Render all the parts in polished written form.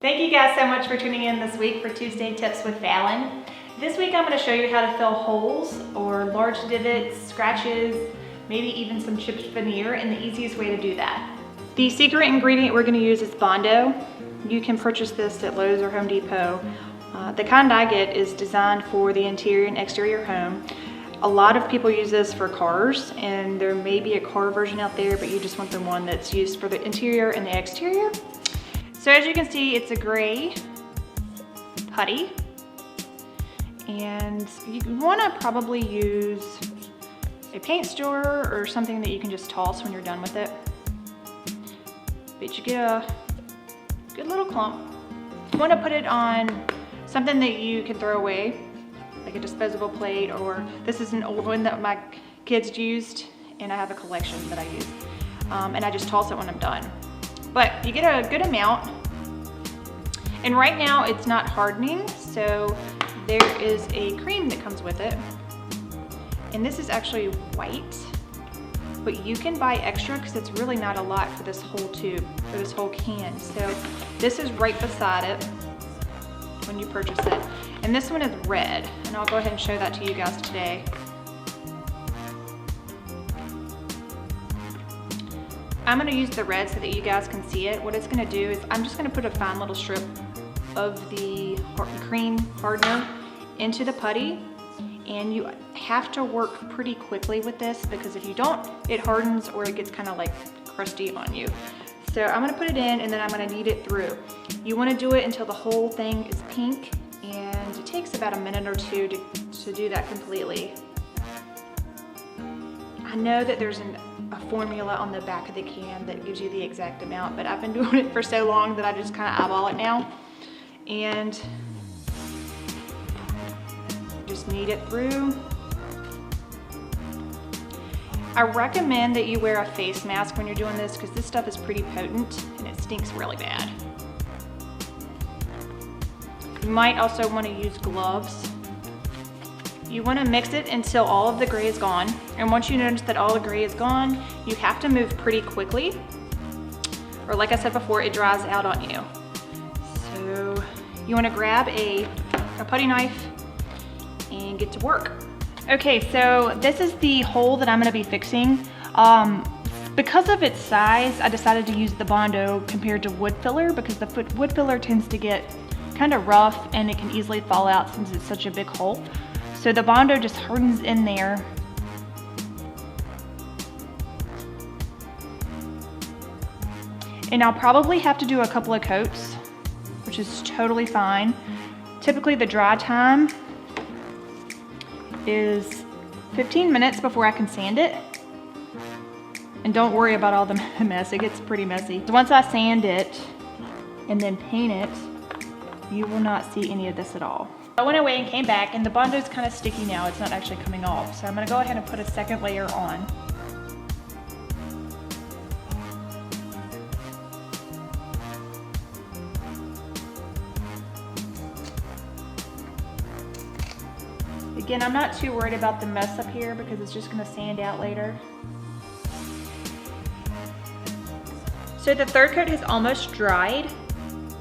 Thank you guys so much for tuning in this week for Tuesday Tips with Fallon. This week I'm going to show you how to fill holes or large divots, scratches, maybe even some chipped veneer, and the easiest way to do that. The secret ingredient we're going to use is Bondo. You can purchase this at Lowe's or Home Depot. The kind I get is designed for the interior and exterior home. A lot of people use this for cars, and there may be a car version out there, but you just want the one that's used for the interior and the exterior. So as you can see, it's a gray putty, and you want to probably use a paint stirrer or something that you can just toss when you're done with it. But you get a good little clump. You want to put it on something that you can throw away, like a disposable plate, or this is an old one that my kids used, and I have a collection that I use. And I just toss it when I'm done. But you get a good amount, and right now it's not hardening, so there is a cream that comes with it, and this is actually white, but you can buy extra because it's really not a lot for this whole tube, for this whole can. So this is right beside it when you purchase it, and this one is red, and I'll go ahead and show that to you guys today. I'm gonna use the red so that you guys can see it. What it's gonna do is I'm just gonna put a fine little strip of the cream hardener into the putty, and you have to work pretty quickly with this because if you don't, it hardens or it gets kind of like crusty on you. So I'm gonna put it in, and then I'm gonna knead it through. You wanna do it until the whole thing is pink, and it takes about a minute or two to do that completely. I know that there's a formula on the back of the can that gives you the exact amount, but I've been doing it for so long that I just kind of eyeball it now. And just knead it through. I recommend that you wear a face mask when you're doing this because this stuff is pretty potent and it stinks really bad. You might also want to use gloves. You want to mix it until all of the gray is gone, and once you notice that all the gray is gone, you have to move pretty quickly, or like I said before, it dries out on you. So you want to grab a putty knife and get to work. Okay, so this is the hole that I'm going to be fixing. Because of its size, I decided to use the Bondo compared to wood filler because the wood filler tends to get kind of rough and it can easily fall out since it's such a big hole. So the Bondo just hardens in there. And I'll probably have to do a couple of coats, which is totally fine. Typically the dry time is 15 minutes before I can sand it. And don't worry about all the mess, it gets pretty messy. Once I sand it and then paint it, you will not see any of this at all. I went away and came back, and the Bondo's kind of sticky now. It's not actually coming off. So I'm gonna go ahead and put a second layer on. Again, I'm not too worried about the mess up here because it's just gonna sand out later. So the third coat has almost dried.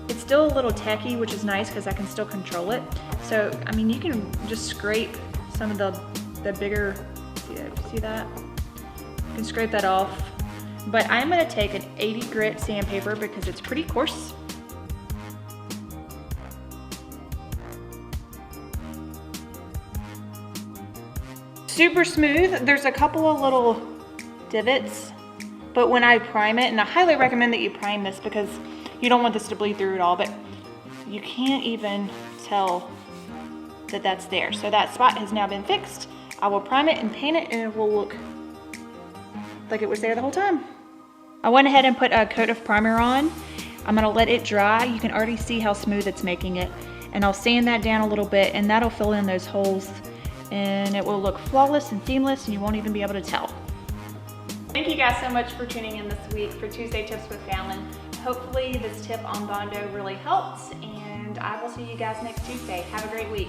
It's still a little tacky, which is nice because I can still control it. So, I mean, you can just scrape some of the bigger, see that? You can scrape that off. But I'm gonna take an 80 grit sandpaper because it's pretty coarse. Super smooth. There's a couple of little divots, but when I prime it, and I highly recommend that you prime this because you don't want this to bleed through at all, but you can't even tell that that's there. So that spot has now been fixed. I will prime it and paint it, and it will look like it was there the whole time. I went ahead and put a coat of primer on. I'm gonna let it dry. You can already see how smooth it's making it. And I'll sand that down a little bit, and that'll fill in those holes, and it will look flawless and seamless, and you won't even be able to tell. Thank you guys so much for tuning in this week for Tuesday Tips with Fallon. Hopefully this tip on Bondo really helps, and I will see you guys next Tuesday. Have a great week.